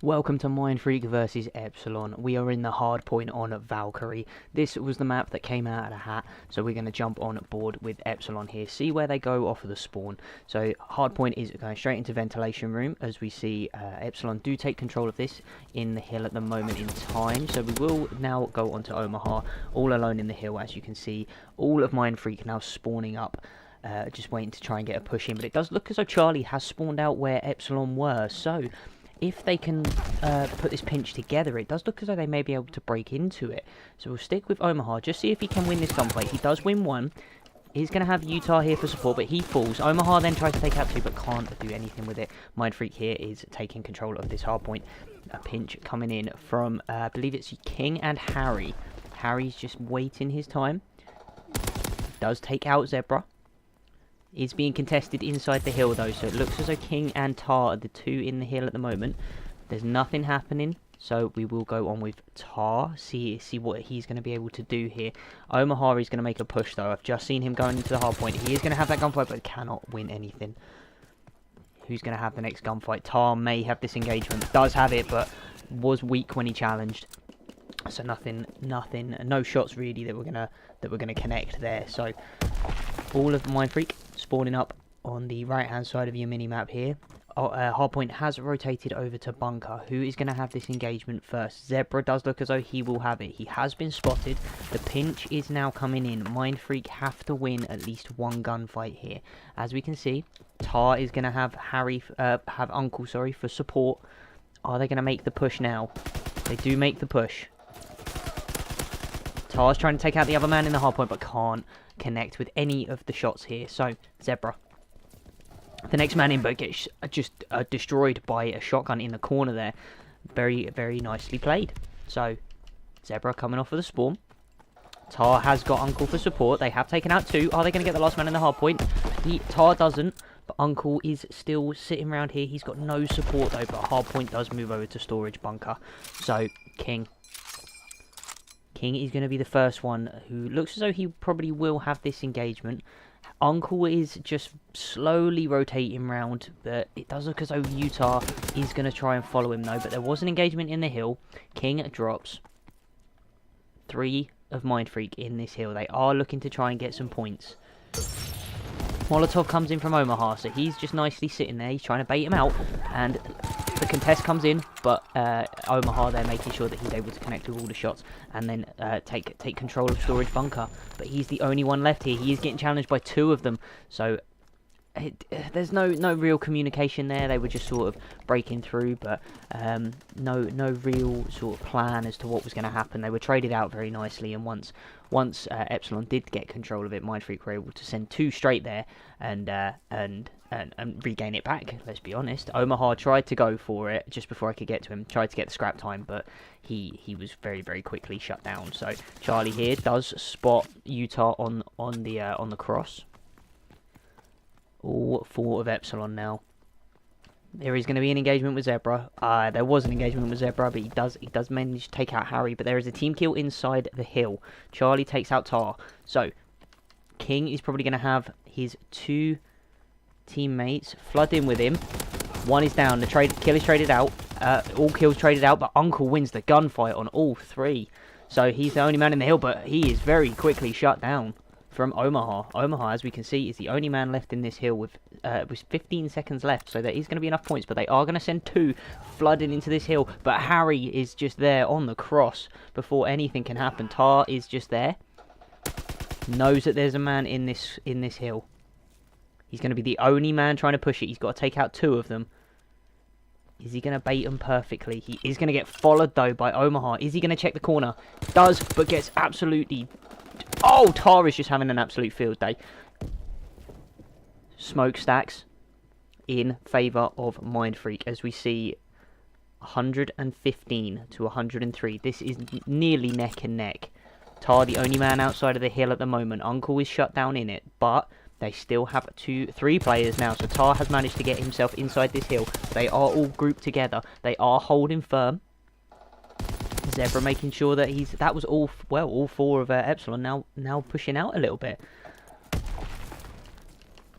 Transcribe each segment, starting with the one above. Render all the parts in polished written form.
Welcome to Mindfreak versus Epsilon. We are in the hard point on Valkyrie. This was the map that came out of the hat, so we're going to jump on board with Epsilon here, see where they go off of the spawn. So hard point is going straight into ventilation room, as we see Epsilon do take control of this in the hill at the moment in time. So we will now go on to Omaha, all alone in the hill, as you can see. All of Mindfreak now spawning up. Just waiting to try and get a push in, but it does look as though Charlie has spawned out where Epsilon were, so if they can put this pinch together, it does look as though they may be able to break into it. So we'll stick with Omaha, just see if he can win this gunfight. He does win one. He's going to have Utah here for support, but he falls. Omaha then tries to take out two, but can't do anything with it. Mindfreak here is taking control of this hard point. A pinch coming in from, I believe it's King and Harry. Harry's just waiting his time. Does take out Zebra. Is being contested inside the hill though, so it looks as though King and Tar are the two in the hill at the moment. There's nothing happening, so we will go on with Tar, see what he's going to be able to do here. Omaha is going to make a push though. I've just seen him going into the hard point. He is going to have that gunfight, but cannot win anything. Who's going to have the next gunfight? Tar may have this engagement, does have it, but was weak when he challenged. So nothing, no shots really that we're gonna connect there. So all of Mindfreak spawning up on the right hand side of your mini map here. Hardpoint has rotated over to Bunker. Who is going to have this engagement first? Zebra does look as though he will have it. He has been spotted. The pinch is now coming in. Mindfreak have to win at least one gunfight here. As we can see, Tar is going to have Uncle for support. Are they going to make the push now? They do make the push. Tar's trying to take out the other man in the hardpoint, but can't connect with any of the shots here. So, Zebra. The next man in, but gets just destroyed by a shotgun in the corner there. Very, very nicely played. So, Zebra coming off of the spawn. Tar has got Uncle for support. They have taken out two. Are they going to get the last man in the hardpoint? Tar doesn't, but Uncle is still sitting around here. He's got no support though, but hardpoint does move over to storage bunker. So, King is going to be the first one who looks as though he probably will have this engagement. Uncle is just slowly rotating round, but it does look as though Utah is going to try and follow him though. But there was an engagement in the hill. King drops 3 of Mindfreak in this hill. They are looking to try and get some points. Molotov comes in from Omaha, so he's just nicely sitting there. He's trying to bait him out, and the contest comes in, but Omaha there making sure that he's able to connect with all the shots and then take control of storage bunker. But he's the only one left here. He is getting challenged by 2 of them, so there's no real communication there. They were just sort of breaking through, but no real sort of plan as to what was going to happen. They were traded out very nicely, and once Epsilon did get control of it, Mindfreak were able to send 2 straight there and regain it back. Let's be honest. Omaha tried to go for it just before I could get to him. Tried to get the scrap time, but he was very, very quickly shut down. So Charlie here does spot Utah on the cross. All 4 of Epsilon now. There is going to be an engagement with Zebra. There was an engagement with Zebra, but he does manage to take out Harry. But there is a team kill inside the hill. Charlie takes out Tar. So King is probably going to have his 2 teammates flood in with him. 1 is down. The kill is traded out. All kills traded out, but Uncle wins the gunfight on all 3. So he's the only man in the hill, but he is very quickly shut down from Omaha. Omaha, as we can see, is the only man left in this hill with 15 seconds left, so there is going to be enough points, but they are going to send 2 flooding into this hill. But Harry is just there on the cross before anything can happen. Tar is just there, knows that there's a man in this hill. He's going to be the only man trying to push it. He's got to take out 2 of them. Is he going to bait them perfectly? He is going to get followed though by Omaha. Is he going to check the corner? Does, but gets absolutely... Oh, Tar is just having an absolute field day. Smokestacks in favour of Mindfreak, as we see 115 to 103. This is nearly neck and neck. Tar the only man outside of the hill at the moment. Uncle is shut down in it, but they still have 3 players now. So Tar has managed to get himself inside this hill. They are all grouped together. They are holding firm. Zebra making sure that that was all 4 of Epsilon now pushing out a little bit.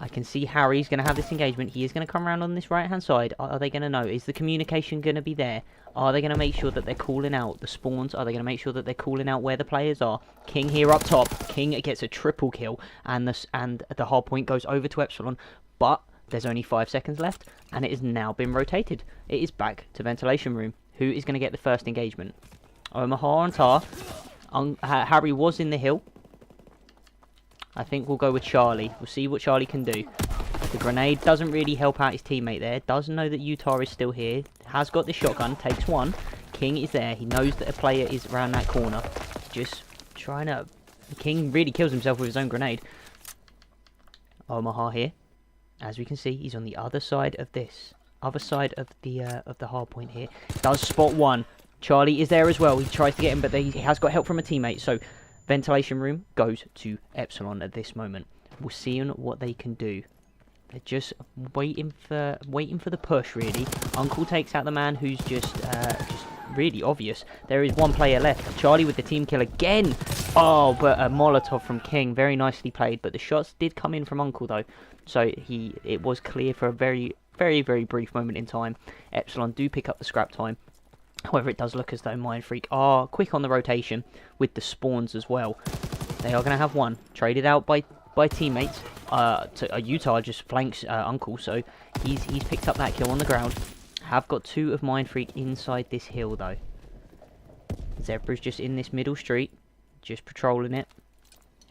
I can see Harry's going to have this engagement. He is going to come around on this right-hand side. Are they going to know? Is the communication going to be there? Are they going to make sure that they're calling out the spawns? Are they going to make sure that they're calling out where the players are? King here up top. King gets a triple kill, and the hard point goes over to Epsilon. But there's only 5 seconds left, and it has now been rotated. It is back to ventilation room. Who is going to get the first engagement? Omaha on Tar. Harry was in the hill. I think we'll go with Charlie. We'll see what Charlie can do. The grenade doesn't really help out his teammate there. Doesn't know that Utah is still here. Has got the shotgun. Takes one. King is there. He knows that a player is around that corner. Just trying to... King really kills himself with his own grenade. Omaha here. As we can see, he's on the other side of this. Other side of the hard point here. Does spot one. Charlie is there as well. He tries to get him, but he has got help from a teammate. So... ventilation room goes to Epsilon at this moment. We'll see what they can do. They're just waiting for the push, really. Uncle takes out the man who's just really obvious. There is one player left. Charlie with the team kill again. Oh, but a Molotov from King. Very nicely played. But the shots did come in from Uncle, though. So it was clear for a very, very, very brief moment in time. Epsilon do pick up the scrap time. However, it does look as though Mindfreak are quick on the rotation with the spawns as well. They are going to have one traded out by teammates. Utah just flanks Uncle, so he's picked up that kill on the ground. Have got two of Mindfreak inside this hill though. Zebra's just in this middle street, just patrolling it.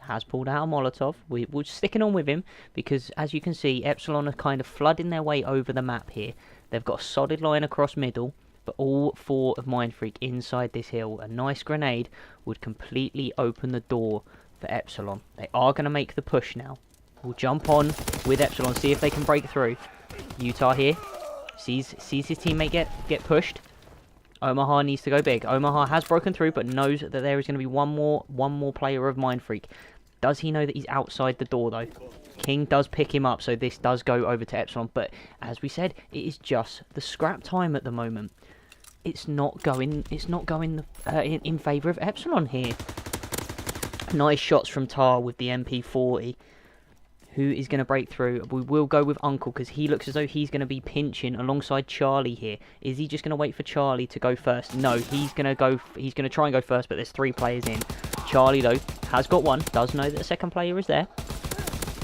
Has pulled out a Molotov. We're sticking on with him because, as you can see, Epsilon are kind of flooding their way over the map here. They've got a solid line across middle. But all four of Mindfreak inside this hill. A nice grenade would completely open the door for Epsilon. They are going to make the push now. We'll jump on with Epsilon, see if they can break through. Utah here. Sees his teammate get pushed. Omaha needs to go big. Omaha has broken through, but knows that there is going to be one more player of Mindfreak. Does he know that he's outside the door, though? King does pick him up, so this does go over to Epsilon. But, as we said, it is just the scrap time at the moment. It's not going in favour of Epsilon here. Nice shots from Tar with the MP40. Who is going to break through? We will go with Uncle because he looks as though he's going to be pinching alongside Charlie here. Is he just going to wait for Charlie to go first? No, he's going to try and go first, but there's 3 players in. Charlie, though, has got one. Does know that the second player is there.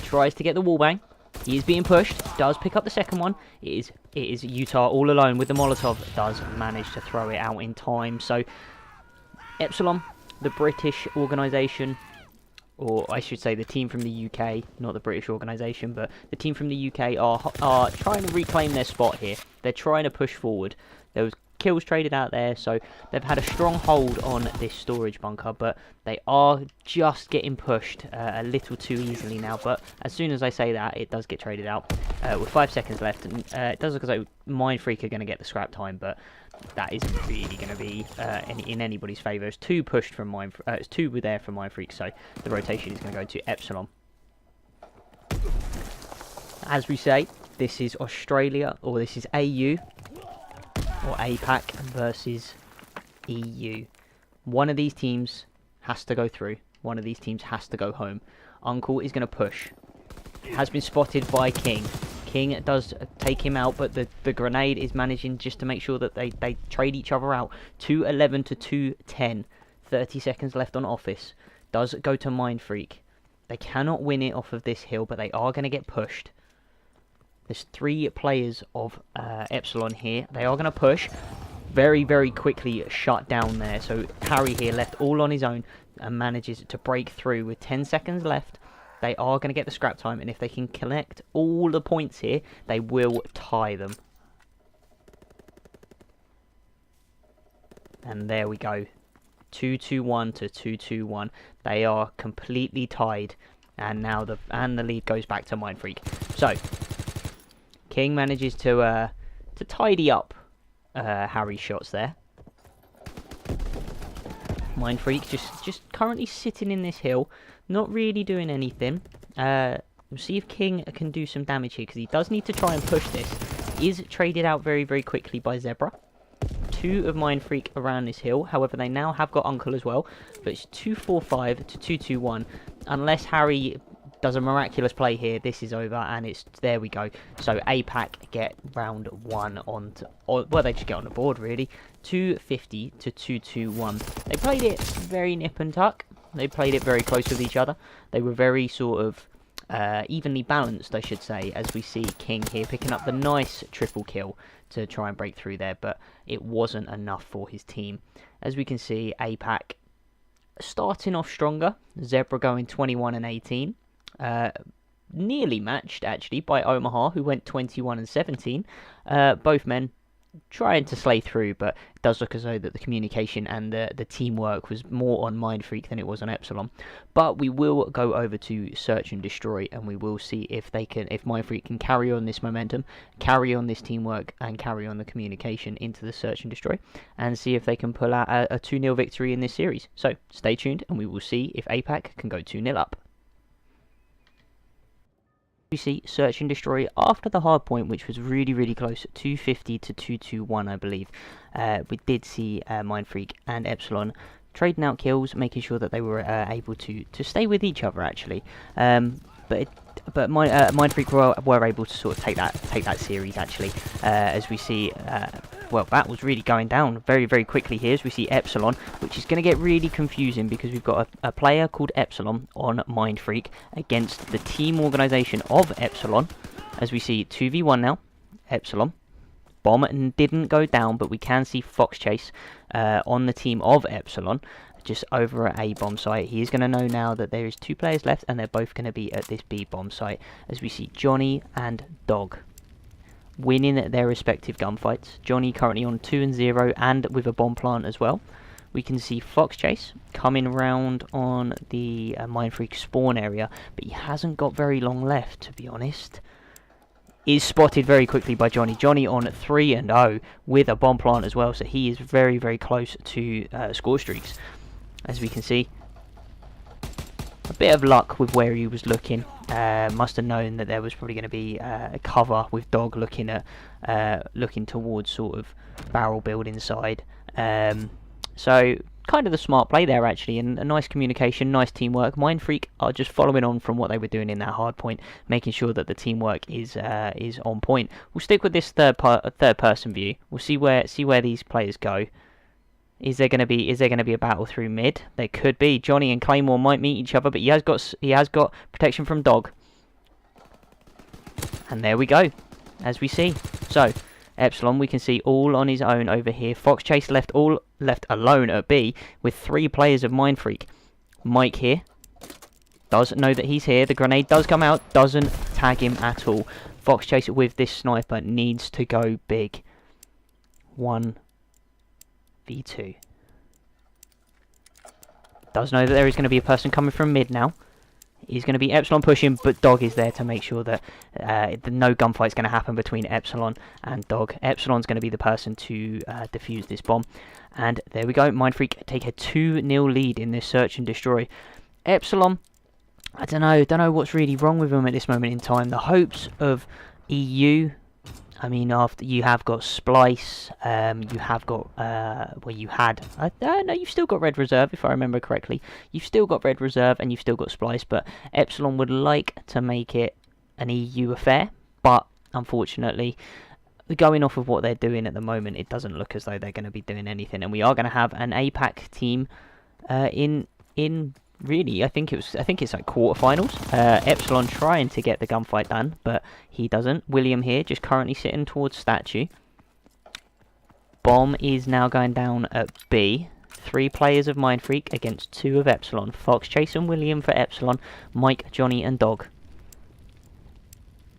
Tries to get the wallbang. He is being pushed. Does pick up the second one. It is Utah all alone with the Molotov. Does manage to throw it out in time. So, Epsilon, the British organisation, or I should say the team from the UK, not the British organisation, but the team from the UK are trying to reclaim their spot here. They're trying to push forward. There was kills traded out there, so they've had a strong hold on this storage bunker, but they are just getting pushed a little too easily now. But as soon as I say that, it does get traded out with 5 seconds left, and it does look as though Mindfreak are going to get the scrap time, but that isn't really going to be in anybody's favour. It's 2 pushed from Mindfreak. It's 2 were there from Mindfreak, so the rotation is going to go to Epsilon. As we say, this is Australia, or this is AU. Or APAC versus EU. One of these teams has to go through. One of these teams has to go home. Uncle is going to push. Has been spotted by King. King does take him out, but the grenade is managing just to make sure that they trade each other out. 2:11 to 2:10. 30 seconds left on office. Does go to Mindfreak. They cannot win it off of this hill, but they are going to get pushed. There's 3 players of Epsilon here. They are going to push. Very, very quickly shut down there. So Harry here left all on his own and manages to break through with 10 seconds left. They are going to get the scrap time. And if they can collect all the points here, they will tie them. And there we go. 2-2-1 to 2-2-1. They are completely tied. And now the lead goes back to Mindfreak. So King manages to tidy up Harry's shots there. Mindfreak just currently sitting in this hill, not really doing anything. We'll see if King can do some damage here, because he does need to try and push this. Is traded out very, very quickly by Zebra. 2 of Mindfreak around this hill. However, they now have got Uncle as well. But it's 2-4-5 to 2-2-1. Unless Harry does a miraculous play here. This is over, and it's there we go. So APAC get round 1 on, well, they just get on the board really. 250 to 221. They played it very nip and tuck. They played it very close with each other. They were very sort of evenly balanced, I should say, as we see King here picking up the nice triple kill to try and break through there, but it wasn't enough for his team. As we can see, APAC starting off stronger. Zebra going 21 and 18. Nearly matched, actually, by Omaha, who went 21 and 17. Both men trying to slay through, but it does look as though that the communication and the teamwork was more on Mindfreak than it was on Epsilon. But we will go over to Search and Destroy, and we will see if Mindfreak can carry on this momentum, carry on this teamwork, and carry on the communication into the Search and Destroy, and see if they can pull out a 2-0 victory in this series. So stay tuned, and we will see if APAC can go 2-0 up. We see Search and Destroy after the hard point, which was really close, 250 to 221, I believe. We did see Mindfreak and Epsilon trading out kills, making sure that they were able to stay with each other, actually. But Mindfreak were able to sort of take that series, actually, as we see. Well, that was really going down very quickly here, as we see Epsilon, which is going to get really confusing because we've got a player called Epsilon on Mindfreak against the team organisation of Epsilon, as we see 2v1 now. Epsilon. Bomb didn't go down, but we can see Fox Chase on the team of Epsilon, just over at A bomb site. He is going to know now that there is 2 players left, and they're both going to be at this B bomb site, as we see Johnny and Dog winning their respective gunfights. Johnny currently on 2 and 0, and with a bomb plant as well. We can see Fox Chase coming round on the Mindfreak spawn area, but he hasn't got very long left, to be honest. Is spotted very quickly by Johnny. Johnny on 3 and 0 with a bomb plant as well, so he is very close to score streaks. As we can see, a bit of luck with where he was looking. Must have known that there was probably going to be a cover with Dog looking towards sort of barrel building side. So kind of the smart play there, actually, and a nice communication, nice teamwork. Mindfreak are just following on from what they were doing in that hard point, making sure that the teamwork is on point. We'll stick with this third person view. We'll see where these players go. Is there going to be a battle through mid? There could be. Johnny and Claymore might meet each other, but he has got protection from Dog. And there we go, as we see. So Epsilon, we can see all on his own over here. Fox Chase left alone at B with 3 players of Mindfreak. Mike here does know that he's here. The grenade does come out, doesn't tag him at all. Fox Chase with this sniper needs to go big. 1v2. Does know that there is going to be a person coming from mid now. He's going to be Epsilon pushing, but Dog is there to make sure that no gunfight is going to happen between Epsilon and Dog. Epsilon's going to be the person to defuse this bomb. And there we go. Mindfreak take a 2-0 lead in this Search and Destroy. Epsilon, I don't know what's really wrong with them at this moment in time. The hopes of EU, I mean, after you have got Splice, you have got, no, you've still got Red Reserve, if I remember correctly. You've still got Red Reserve and you've still got Splice, but Epsilon would like to make it an EU affair, but unfortunately, going off of what they're doing at the moment, it doesn't look as though they're going to be doing anything, and we are going to have an APAC team in really, I think it's like quarterfinals. Epsilon trying to get the gunfight done, but he doesn't. William here, just currently sitting towards statue. Bomb is now going down at B. 3 players of Mindfreak against 2 of Epsilon. Fox, Chase and William for Epsilon. Mike, Johnny and Dog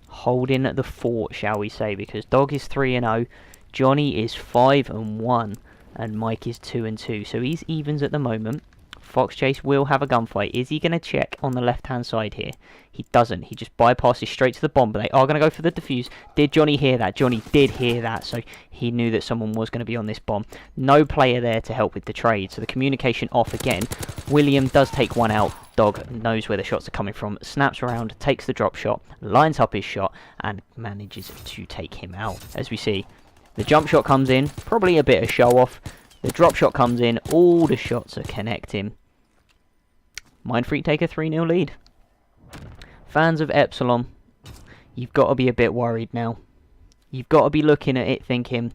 holding the fort, shall we say, because Dog is 3 and 0, Johnny is 5 and 1, and Mike is 2 and 2. So he's evens at the moment. Fox Chase will have a gunfight. Is he going to check on the left-hand side here? He doesn't. He just bypasses straight to the bomb, but they are going to go for the defuse. Did Johnny hear that? Johnny did hear that, so he knew that someone was going to be on this bomb. No player there to help with the trade, so the communication off again. William does take one out. Dog knows where the shots are coming from, snaps around, takes the drop shot, lines up his shot, and manages to take him out. As we see, the jump shot comes in, probably a bit of show-off. The drop shot comes in, all the shots are connecting. Mindfreak take a 3-0 lead. Fans of Epsilon, you've got to be a bit worried now. You've got to be looking at it thinking,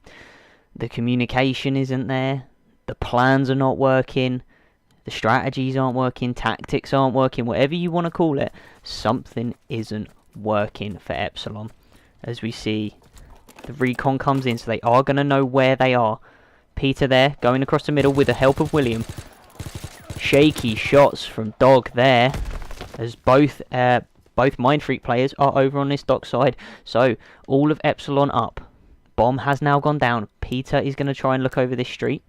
the communication isn't there, the plans are not working, the strategies aren't working, tactics aren't working, whatever you want to call it, something isn't working for Epsilon. As we see, the recon comes in, so they are going to know where they are. Peter there, going across the middle with the help of William. Shaky shots from Dog there, as both Mindfreak players are over on this dock side. So, all of Epsilon up. Bomb has now gone down. Peter is going to try and look over this street.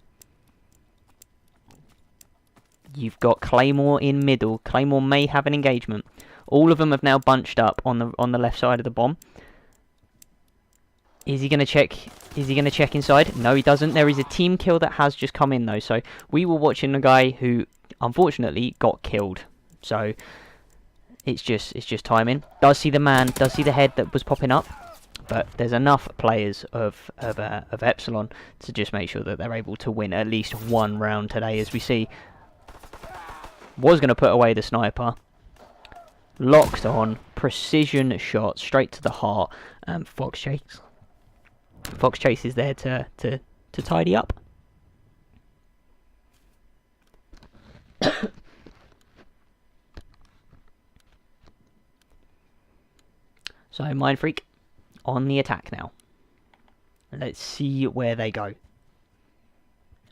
You've got Claymore in middle. Claymore may have an engagement. All of them have now bunched up on the left side of the bomb. Is he going to check? Is he going to check inside? No, he doesn't. There is a team kill that has just come in though. So we were watching a guy who unfortunately got killed. So it's just timing. Does see the man? Does see the head that was popping up? But there's enough players of Epsilon to just make sure that they're able to win at least one round today. As we see, was going to put away the sniper. Locked on, precision shot straight to the heart. Fox Chase is there to tidy up. So Mindfreak on the attack now. Let's see where they go.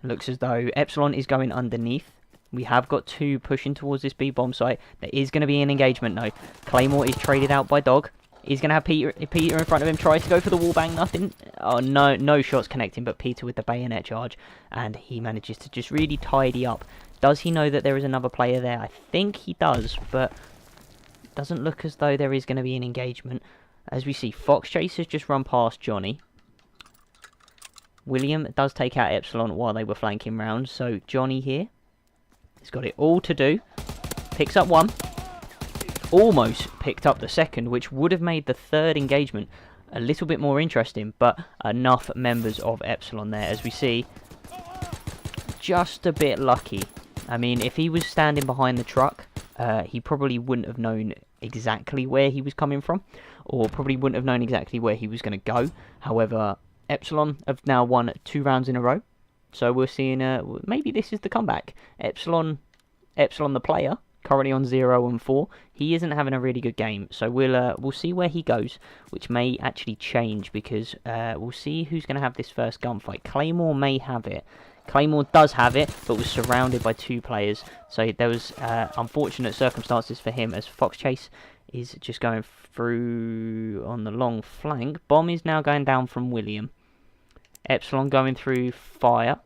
Looks as though Epsilon is going underneath. We have got two pushing towards this B bomb site. There is going to be an engagement though. Claymore is traded out by Dog. He's going to have Peter in front of him. Tries to go for the wall bang. Nothing. Oh, no shots connecting. But Peter with the bayonet charge. And he manages to just really tidy up. Does he know that there is another player there? I think he does. But it doesn't look as though there is going to be an engagement. As we see, Fox Chase has just run past Johnny. William does take out Epsilon while they were flanking round. So Johnny here. He's got it all to do. Picks up one. Almost picked up the second, which would have made the third engagement a little bit more interesting, but enough members of Epsilon there. As we see, just a bit lucky. I mean, if he was standing behind the truck, he probably wouldn't have known exactly where he was coming from, or probably wouldn't have known exactly where he was going to go. However, Epsilon have now won 2 rounds in a row. So we're seeing, maybe this is the comeback. Epsilon the player, currently on 0-4. He isn't having a really good game. So we'll see where he goes, which may actually change because we'll see who's going to have this first gunfight. Claymore may have it. Claymore does have it, but was surrounded by 2 players. So there was unfortunate circumstances for him as Fox Chase is just going through on the long flank. Bomb is now going down from William. Epsilon going through fire.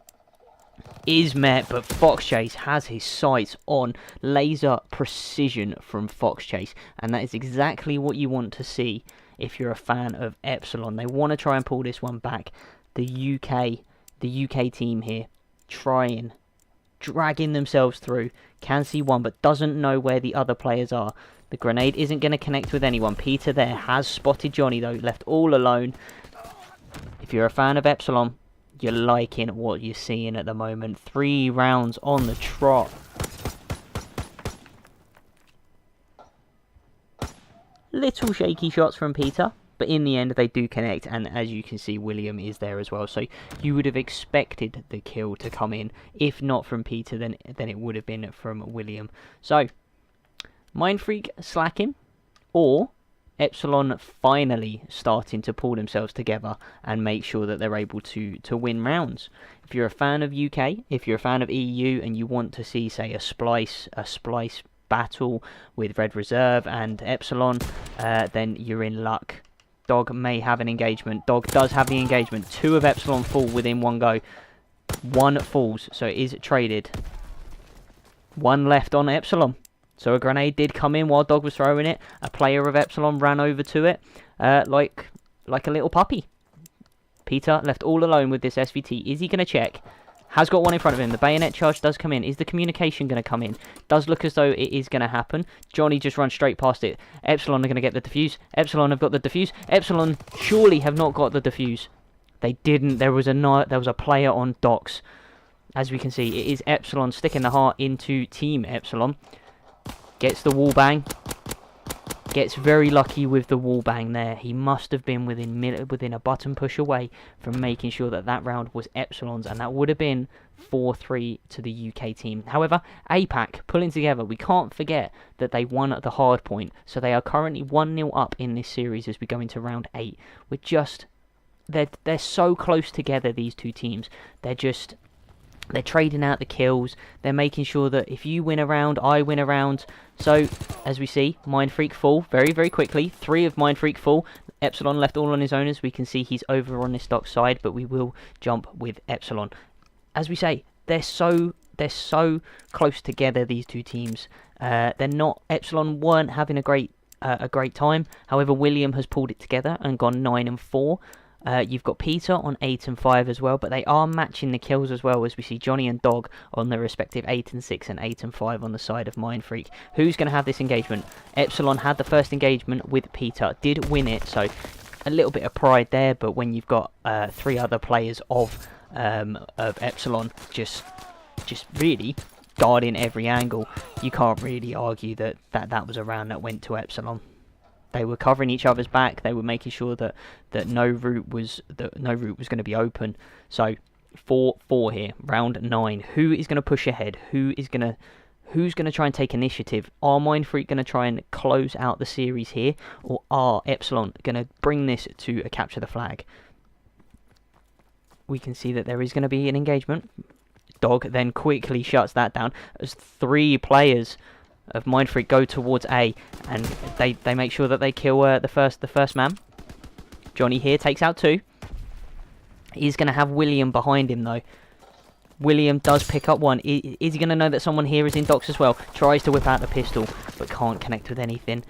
Is met, but Fox Chase has his sights on. Laser precision from Fox Chase. And that is exactly what you want to see if you're a fan of Epsilon. They want to try and pull this one back. The UK team here, dragging themselves through. Can see one, but doesn't know where the other players are. The grenade isn't going to connect with anyone. Peter there has spotted Johnny though, left all alone. If you're a fan of Epsilon, you're liking what you're seeing at the moment. 3 rounds on the trot. Little shaky shots from Peter, but in the end they do connect, and as you can see, William is there as well. So you would have expected the kill to come in. If not from Peter, then it would have been from William. So Mindfreak slacking, or Epsilon finally starting to pull themselves together and make sure that they're able to win rounds. If you're a fan of UK, if you're a fan of EU, and you want to see, say, a splice battle with Red Reserve and Epsilon, then you're in luck. Dog may have an engagement. Dog does have the engagement. 2 of Epsilon fall within one go. 1 falls, so it is traded. 1 left on Epsilon. So a grenade did come in while Dog was throwing it. A player of Epsilon ran over to it like a little puppy. Peter left all alone with this SVT. Is he going to check? Has got one in front of him. The bayonet charge does come in. Is the communication going to come in? Does look as though it is going to happen. Johnny just runs straight past it. Epsilon are going to get the defuse. Epsilon have got the defuse. Epsilon surely have not got the defuse. They didn't. There was a player on docks. As we can see, it is Epsilon sticking the heart into Team Epsilon. Gets the wall bang. Gets very lucky with the wall bang there. He must have been within a button push away from making sure that that round was Epsilon's, and that would have been 4-3 to the UK team. However, APAC pulling together. We can't forget that they won at the hard point, so they are currently 1-0 up in this series as we go into round 8. We're just... They're so close together, these two teams. They're trading out the kills. They're making sure that if you win a round, I win a round. So, as we see, Mindfreak fall very, very quickly. 3 of Mindfreak fall. Epsilon left all on his own, as we can see he's over on this dock side, but we will jump with Epsilon. As we say, they're so close together, these two teams. They're not... Epsilon weren't having a great time. However, William has pulled it together and gone 9-4. You've got Peter on 8-5 as well, but they are matching the kills as well, as we see Johnny and Dog on their respective 8-6 and 8-5 on the side of Mindfreak. Who's going to have this engagement? Epsilon had the first engagement with Peter, did win it, so a little bit of pride there, but when you've got 3 other players of Epsilon just really guarding every angle, you can't really argue that was a round that went to Epsilon. They were covering each other's back. They were making sure that no route was going to be open. So 4-4 here, round 9. Who is going to push ahead? Who's going to try and take initiative? Are Mindfreak going to try and close out the series here, or are Epsilon going to bring this to a capture the flag? We can see that there is going to be an engagement. Dog then quickly shuts that down as 3 players of Mindfreak go towards A, and they make sure that they kill the first man. Johnny here takes out 2. He's going to have William behind him though. William does pick up 1. Is he going to know that someone here is in docks as well? Tries to whip out the pistol, but can't connect with anything.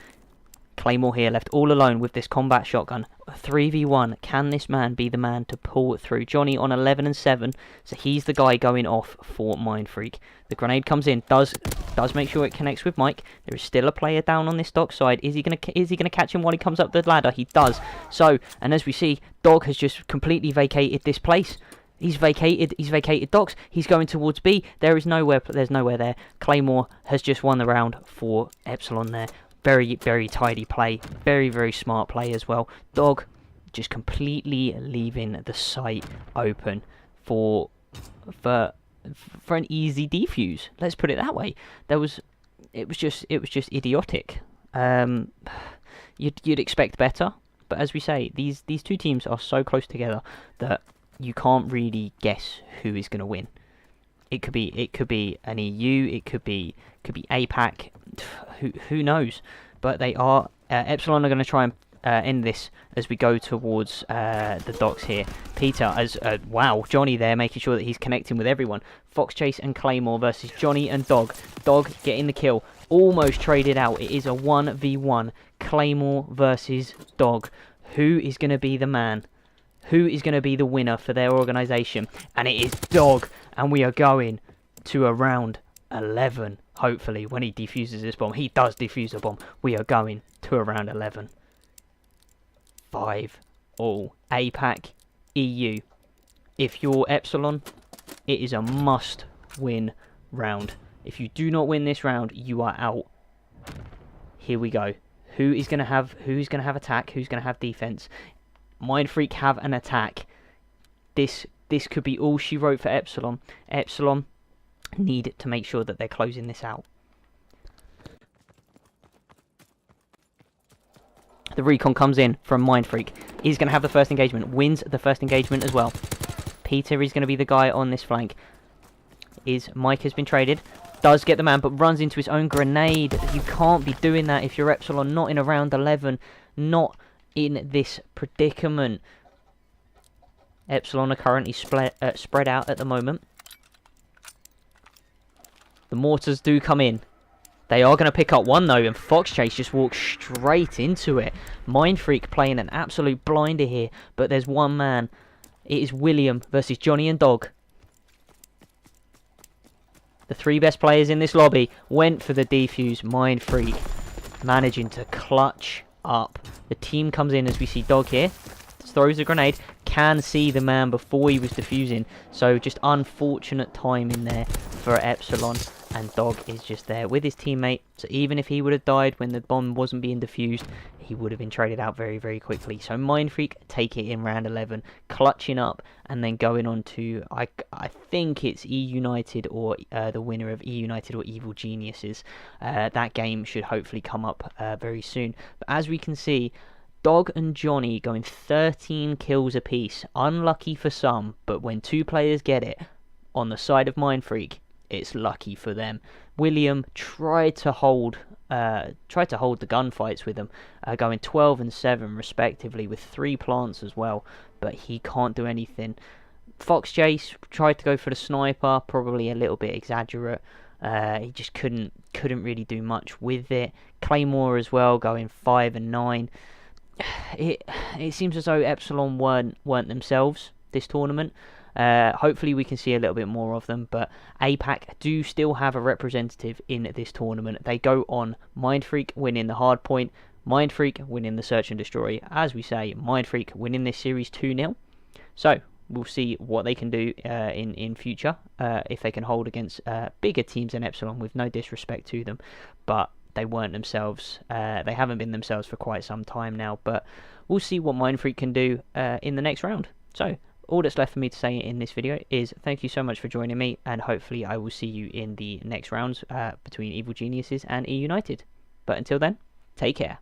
Claymore here left all alone with this combat shotgun. 3v1. Can this man be the man to pull it through? Johnny on 11-7, so he's the guy going off for Mindfreak. The grenade comes in, does make sure it connects with Mike. There is still a player down on this dock side. Is he gonna catch him while he comes up the ladder? He does. So, and as we see, Dog has just completely vacated this place. He's vacated docks. He's going towards B. There's nowhere there. Claymore has just won the round for Epsilon there. Very, very tidy play. Very, very smart play as well. Dog just completely leaving the site open for an easy defuse. Let's put it that way. It was just idiotic. You'd expect better, but as we say, these two teams are so close together that you can't really guess who is going to win. It could be an EU. It could be APAC. Who knows? But they are Epsilon are going to try and end this as we go towards the docks here. Peter as wow, Johnny there making sure that he's connecting with everyone. Fox Chase and Claymore versus Johnny and Dog. Dog getting the kill. Almost traded out. It is a 1v1. Claymore versus Dog. Who is going to be the man? Who is going to be the winner for their organisation? And it is Dog. And we are going to a round 11. Hopefully, when he defuses this bomb. He does defuse a bomb. We are going to a round 11. 5-all. APAC, EU. If you're Epsilon, it is a must-win round. If you do not win this round, you are out. Here we go. Who's going to have attack? Who's going to have defense? Mindfreak have an attack. This could be all she wrote for Epsilon. Epsilon need to make sure that they're closing this out. The recon comes in from Mindfreak. He's going to have the first engagement. Wins the first engagement as well. Peter is going to be the guy on this flank. Mike has been traded. Does get the man, but runs into his own grenade. You can't be doing that if you're Epsilon. Not in a round 11. Not in this predicament. Epsilon are currently spread out at the moment. The mortars do come in. They are going to pick up 1 though, and Fox Chase just walks straight into it. Mindfreak playing an absolute blinder here, but there's 1 man. It is William versus Johnny and Dog. The 3 best players in this lobby went for the defuse. Mindfreak managing to clutch up. The team comes in as we see Dog here. Throws a grenade. Can see the man before he was defusing. So just unfortunate timing there for Epsilon. and Dog is just there with his teammate. So even if he would have died when the bomb wasn't being defused, he would have been traded out very, very quickly. So Mindfreak take it in round 11, clutching up and then going on to, I think it's E United or the winner of E United or Evil Geniuses. That game should hopefully come up very soon. But as we can see, Dog and Johnny going 13 kills apiece. Unlucky for some, but when two players get it, on the side of Mindfreak, it's lucky for them. William tried to hold the gunfights with them, going 12 and 7 respectively, with 3 plants as well, but he can't do anything. Fox Chase tried to go for the sniper, probably a little bit exaggerate. He just couldn't really do much with it. Claymore as well, going 5 and 9. It seems as though Epsilon weren't themselves this tournament. Hopefully we can see a little bit more of them, but APAC do still have a representative in this tournament. They go on Mindfreak winning the hard point, Mindfreak winning the search and destroy. As we say, Mindfreak winning this series 2-0. So we'll see what they can do in future, if they can hold against bigger teams than Epsilon, with no disrespect to them, but they weren't themselves. They haven't been themselves for quite some time now, but we'll see what Mindfreak can do in the next round. So all that's left for me to say in this video is thank you so much for joining me, and hopefully I will see you in the next rounds between Evil Geniuses and E United. But until then, take care.